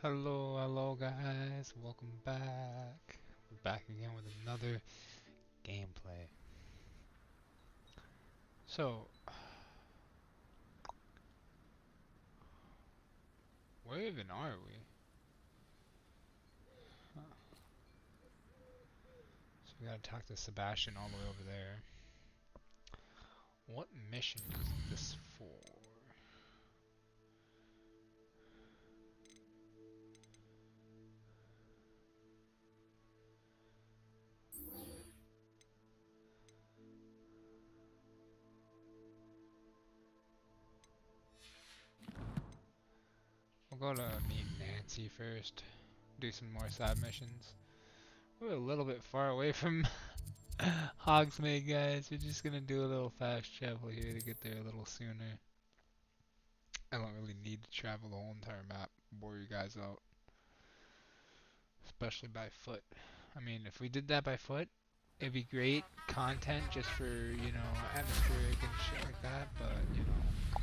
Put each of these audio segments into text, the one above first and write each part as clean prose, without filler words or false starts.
Hello guys, welcome back. We're back again with another gameplay. So, where even are we? Huh. So we gotta talk to Sebastian all the way over there. What mission is this for? We'll go to meet Nancy first. Do some more side missions. We're a little bit far away from Hogsmeade, guys. We're just gonna do a little fast travel here to get there a little sooner. I don't really need to travel the whole entire map, bore you guys out, especially by foot. I mean, if we did that by foot, it'd be great content just for, atmospheric and shit like that, but,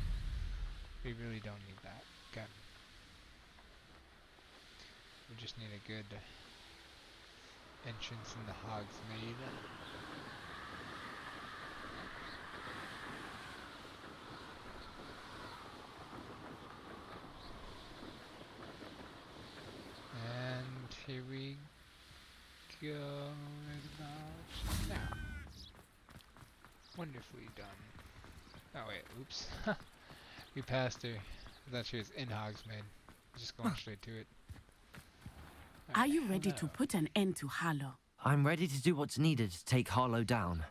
we really don't need that. Okay. We just need a good entrance in the Hogsmeade. And here we go. Right about now. Wonderfully done. Oh wait, oops. We passed her. I thought she was in Hogsmeade. Just going straight to it. Are you ready to put an end to Harlow? I'm ready to do what's needed to take Harlow down.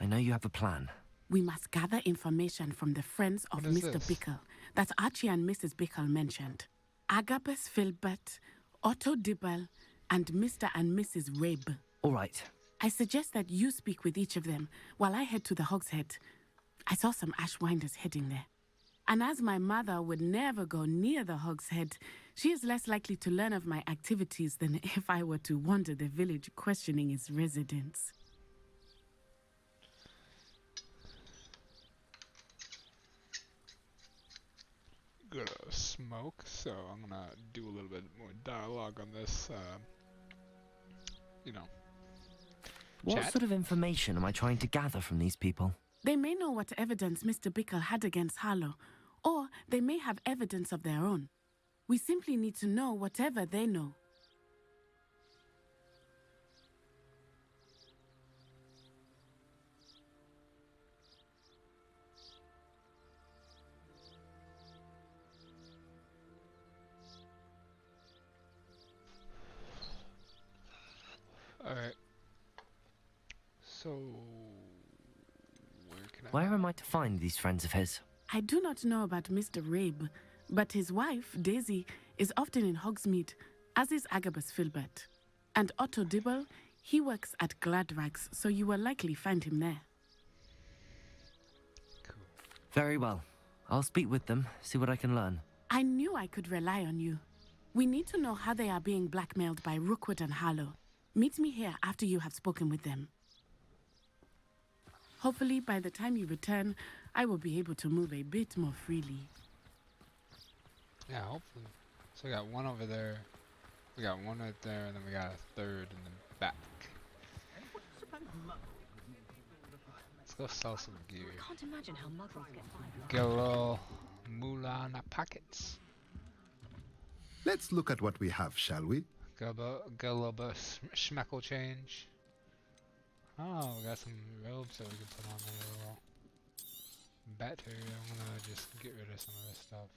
I know you have a plan. We must gather information from the friends of What is Mr. this? Bickle that Archie and Mrs. Bickle mentioned. Agabus Filbert, Otto Dibble, and Mr. and Mrs. Rabe. All right. I suggest that you speak with each of them while I head to the Hogshead. I saw some Ashwinders heading there. And as my mother would never go near the Hogshead, she is less likely to learn of my activities than if I were to wander the village questioning its residents. Gonna smoke, so I'm gonna do a little bit more dialogue on this, What chat. sort of information am I trying to gather from these people? They may know what evidence Mr. Bickle had against Harlow, or they may have evidence of their own. We simply need to know whatever they know. Alright. So, where can I... Where am I to find these friends of his? I do not know about Mr. Rabe, but his wife, Daisy, is often in Hogsmeade, as is Agabus Filbert. And Otto Dibble, he works at Gladrags, so you will likely find him there. Cool. Very well. I'll speak with them, see what I can learn. I knew I could rely on you. We need to know how they are being blackmailed by Rookwood and Harlow. Meet me here after you have spoken with them. Hopefully, by the time you return, I will be able to move a bit more freely. Yeah, hopefully. So we got one over there. We got one right there, and then we got a third in the back. Let's go sell some gear. Can't imagine how muggles get by. Get a little moolah in our pockets. Let's look at what we have, shall we? Get a little bit of schmeckle change. Oh, we got some robes that we can put on there a little better. I'm gonna just get rid of some of this stuff.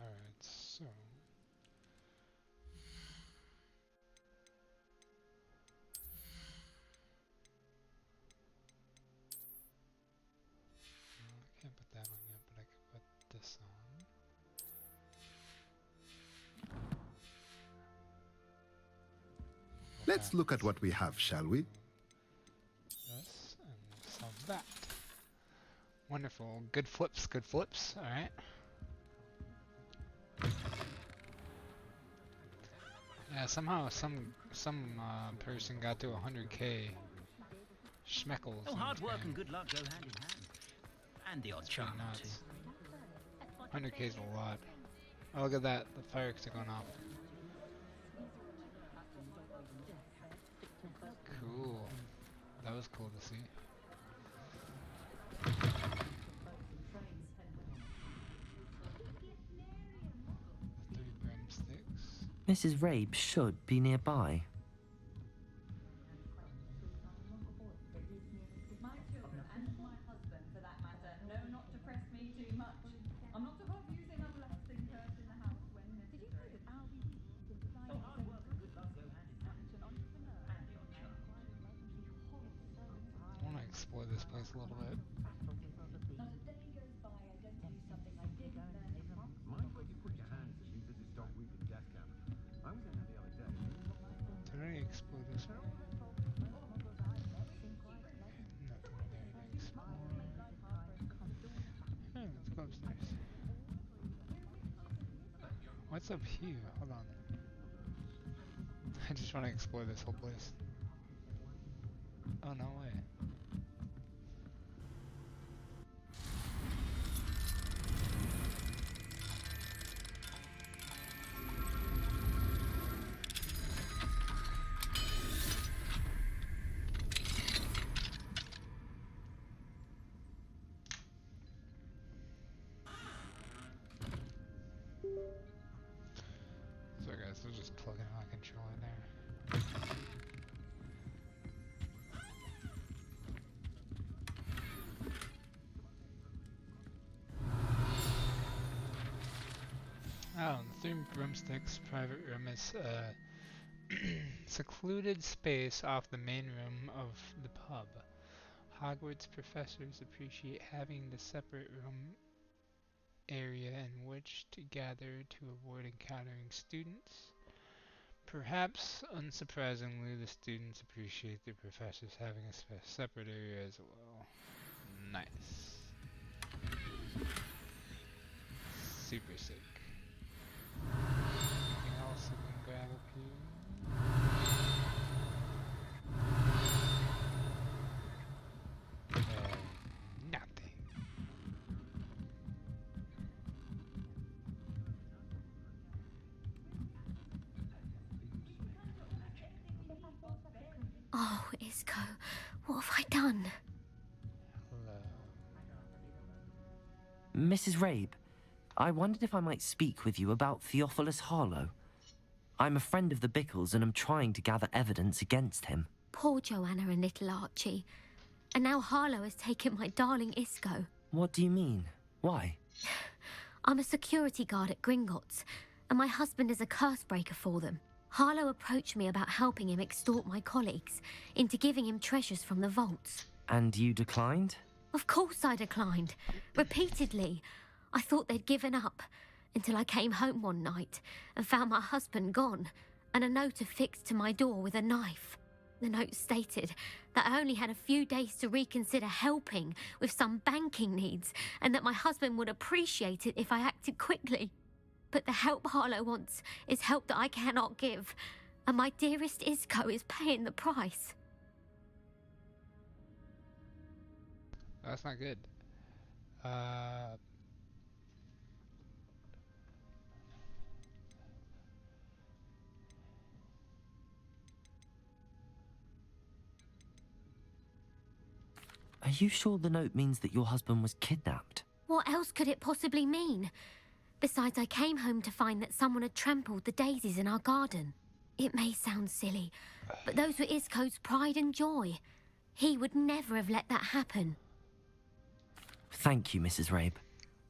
Alright, so... I can't put that on yet, but I can put this on. Let's look at what we have, shall we? This and sell that. Wonderful. Good flips, good flips. Alright. Yeah, somehow person got to 100k schmeckles. Oh, in hard this work game. and good luck go hand in hand. And the odd It's pretty charm or two. nuts. 100k is a lot. Oh, look at that. The fireworks are going off. Cool. That was cool to see. The 3 broomsticks. Mrs. Rabe should be nearby. My children and my husband, for that matter, know not to press me too much. I'm not above using a blasting curse in the house when necessary. Oh, hard work and good luck go hand in hand. And the odd charm or two. I want to explore this place a little bit. Not a day goes by I don't do something I didn't learn in mum. Mind where you put your hands as you visit Dog Weeping Death Camp. I was in there the other day. Did I explore this one? Nothing there to explore. Let's go upstairs. What's up here? Hold on. I just want to explore this whole place. Oh, no way. So guys, we're just plugging my controller there. Oh, the 3 broomsticks private room is a secluded space off the main room of the pub. Hogwarts professors appreciate having the separate room area in which to gather to avoid encountering students. Perhaps unsurprisingly, the students appreciate the professors having a separate area as well. Nice. Super sick. Anything else we can grab up here? Nothing. Oh, Isco, what have I done? Hello. Mrs. Rabe, I wondered if I might speak with you about Theophilus Harlow. I'm a friend of the Bickles and am trying to gather evidence against him. Poor Joanna and little Archie. And now Harlow has taken my darling Isco. What do you mean? Why? I'm a security guard at Gringotts, and my husband is a curse breaker for them. Harlow approached me about helping him extort my colleagues into giving him treasures from the vaults. And you declined? Of course I declined. Repeatedly. I thought they'd given up, until I came home one night and found my husband gone, and a note affixed to my door with a knife. The note stated that I only had a few days to reconsider helping with some banking needs, and that my husband would appreciate it if I acted quickly. But the help Harlow wants is help that I cannot give, and my dearest Isco is paying the price. That's not good. Are you sure the note means that your husband was kidnapped? What else could it possibly mean? Besides, I came home to find that someone had trampled the daisies in our garden. It may sound silly, but those were Isco's pride and joy. He would never have let that happen. Thank you, Mrs. Rabe.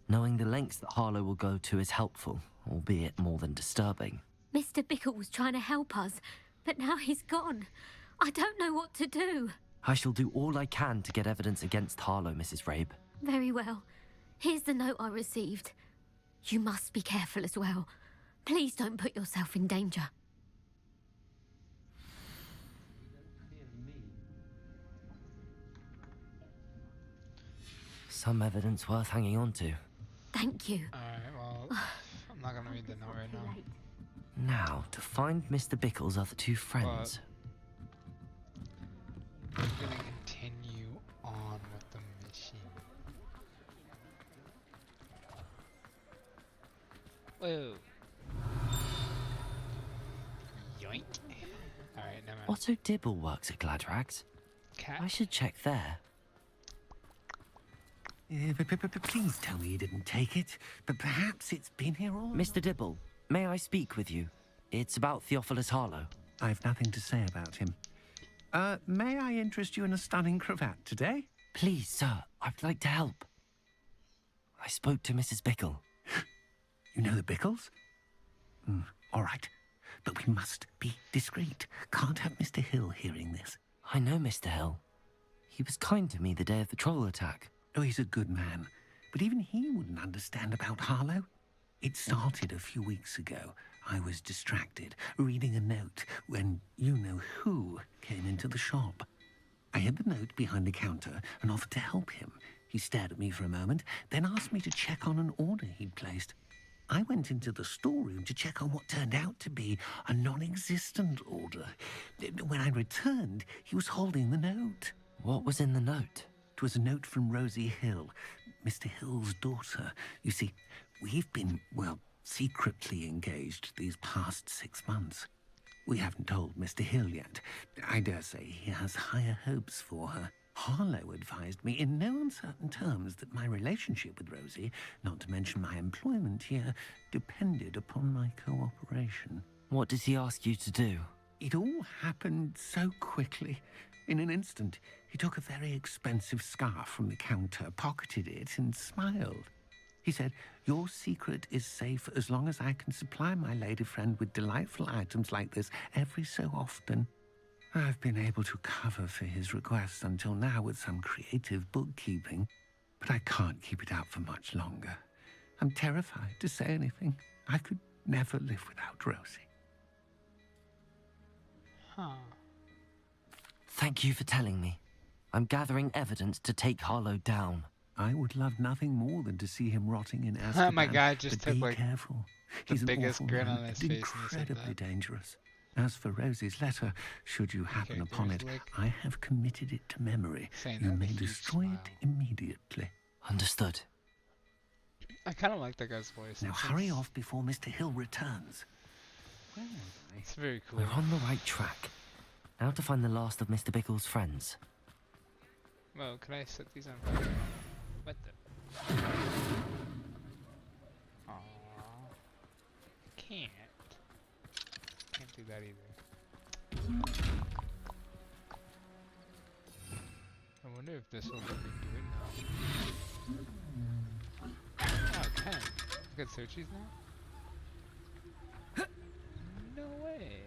Knowing the lengths that Harlow will go to is helpful, albeit more than disturbing. Mr. Bickle was trying to help us, but now he's gone. I don't know what to do. I shall do all I can to get evidence against Harlow, Mrs. Rabe. Very well. Here's the note I received. You must be careful as well. Please don't put yourself in danger. Some evidence worth hanging on to. Thank you. Alright, well, I'm not gonna read the note right now. Now, to find Mr. Bickle's other two friends. I'm gonna continue on with the mission. Whoa. Yoink. Alright, never mind. Otto Dibble works at Gladrags. Cat. I should check there. Please tell me you didn't take it. But perhaps it's been here all... Mr. Dibble, may I speak with you? It's about Theophilus Harlow. I've nothing to say about him. May I interest you in a stunning cravat today? Please, sir, I'd like to help. I spoke to Mrs. Bickle. You know the Bickles? All right. But we must be discreet. Can't have Mr. Hill hearing this. I know Mr. Hill. He was kind to me the day of the troll attack. Oh, he's a good man. But even he wouldn't understand about Harlow. It started a few weeks ago. I was distracted, reading a note, when you-know-who came into the shop. I hid the note behind the counter and offered to help him. He stared at me for a moment, then asked me to check on an order he'd placed. I went into the storeroom to check on what turned out to be a non-existent order. When I returned, he was holding the note. What was in the note? It was a note from Rosie Hill, Mr. Hill's daughter. You see, we've been, well, secretly engaged these past 6 months. We haven't told Mr. Hill yet. I dare say he has higher hopes for her. Harlow advised me in no uncertain terms that my relationship with Rosie, not to mention my employment here, depended upon my cooperation. What did he ask you to do? It all happened so quickly. In an instant, he took a very expensive scarf from the counter, pocketed it, and smiled. He said, "Your secret is safe as long as I can supply my lady friend with delightful items like this every so often." I've been able to cover for his requests until now with some creative bookkeeping, but I can't keep it out for much longer. I'm terrified to say anything. I could never live without Rosie. Huh. Thank you for telling me. I'm gathering evidence to take Harlow down. I would love nothing more than to see him rotting in Oh Azkaban. my God, just but took, be like, careful. the He's an biggest awful grin man on his and face when he said incredibly that. dangerous. As for Rosie's letter, should you happen upon it, Characteristic. I have committed it to memory. Saying You that with may a huge destroy smile. it immediately. Understood. I kind of like that guy's voice. Now It's- hurry off before Mr. Hill returns. Where am I? It's very cool. We're on the right track. Now to find the last of Mr. Bickle's friends. Well, can I set these on fire? What the? Aww. Can't. Can't do that either. I wonder if this will let me do it now. Oh, it can. I got searchies now? No way.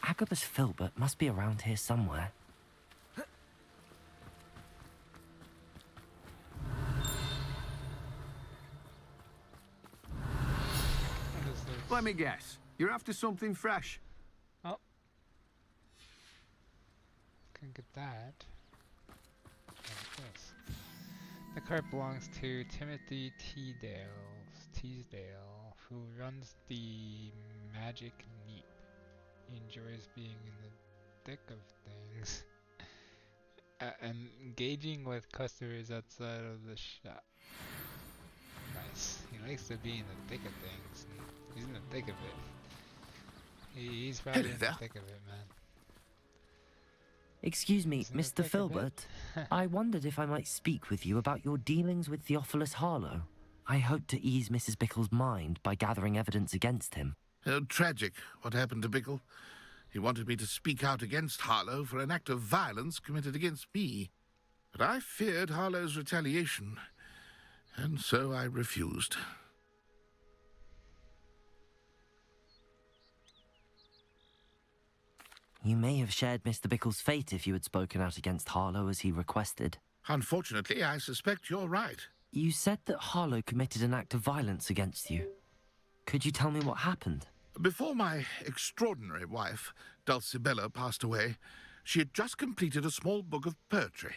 Agabus Filbert must be around here somewhere. What is this? Let me guess. You're after something fresh. Oh. Can get that. What's this? The cart belongs to Timothy Teasdale, who runs the Magic Neep. He enjoys being in the thick of things and engaging with customers outside of the shop. Nice. He likes to be in the thick of things. He's in the thick of it. He's probably Hello in there. the thick of it, man. Excuse me, He's in the Mr. thick of it. Filbert. I wondered if I might speak with you about your dealings with Theophilus Harlow. I hope to ease Mrs. Bickle's mind by gathering evidence against him. Oh, tragic, what happened to Bickle. He wanted me to speak out against Harlow for an act of violence committed against me. But I feared Harlow's retaliation, and so I refused. You may have shared Mr. Bickle's fate if you had spoken out against Harlow as he requested. Unfortunately, I suspect you're right. You said that Harlow committed an act of violence against you. Could you tell me what happened? Before my extraordinary wife, Dulcibella, passed away, she had just completed a small book of poetry.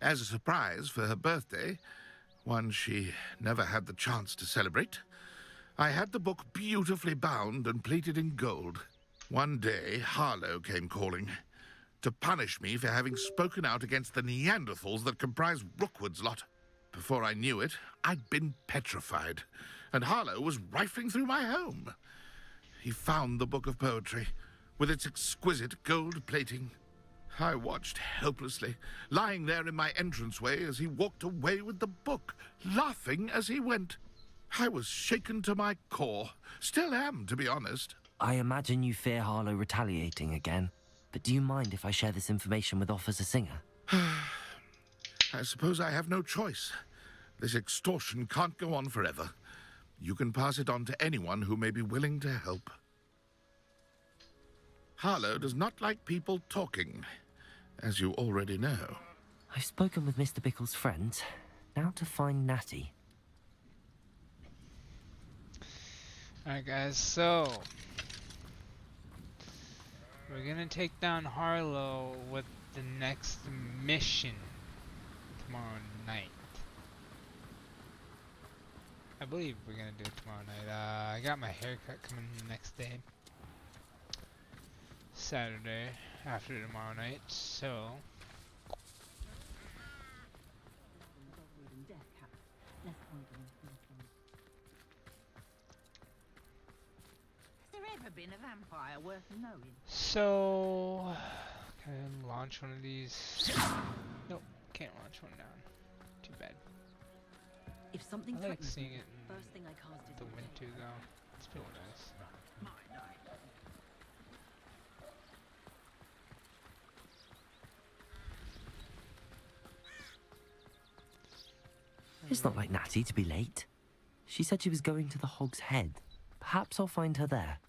As a surprise for her birthday, one she never had the chance to celebrate, I had the book beautifully bound and plated in gold. One day, Harlow came calling to punish me for having spoken out against the Neanderthals that comprise Rookwood's lot. Before I knew it, I'd been petrified, and Harlow was rifling through my home. He found the book of poetry, with its exquisite gold plating. I watched helplessly, lying there in my entranceway as he walked away with the book, laughing as he went. I was shaken to my core. Still am, to be honest. I imagine you fear Harlow retaliating again, but do you mind if I share this information with Officer Singer? I suppose I have no choice. This extortion can't go on forever. You can pass it on to anyone who may be willing to help. Harlow does not like people talking, as you already know. I've spoken with Mr. Bickle's friends. Now to find Natty. Alright guys, so we're gonna take down Harlow with the next mission tomorrow night. I believe we're gonna do it tomorrow night. I got my haircut coming the next day. Saturday, after tomorrow night, so... Has there ever been a vampire worth knowing? So... Can I launch one of these? Nope, can't launch one down. Too bad. If something I like threatens seeing me, it in first thing I cast is the on wind death. too, though. It's pretty nice. It's not like Natty to be late. She said she was going to the Hog's Head. Perhaps I'll find her there.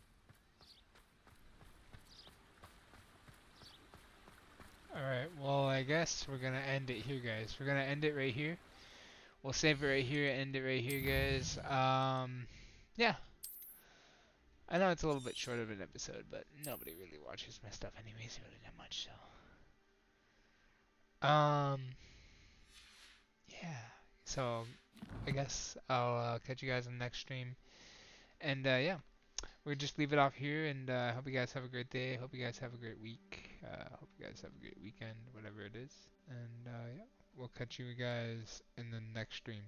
Alright, well I guess we're gonna end it here guys. We're gonna end it right here. We'll save it right here, end it right here guys. Yeah. I know it's a little bit short of an episode, but nobody really watches my stuff anyways, really that much, so. Yeah. So, I guess I'll catch you guys on the next stream. And yeah, we'll just leave it off here, and hope you guys have a great day. Hope you guys have a great week. Hope you guys have a great weekend, whatever it is. And yeah, we'll catch you guys in the next stream.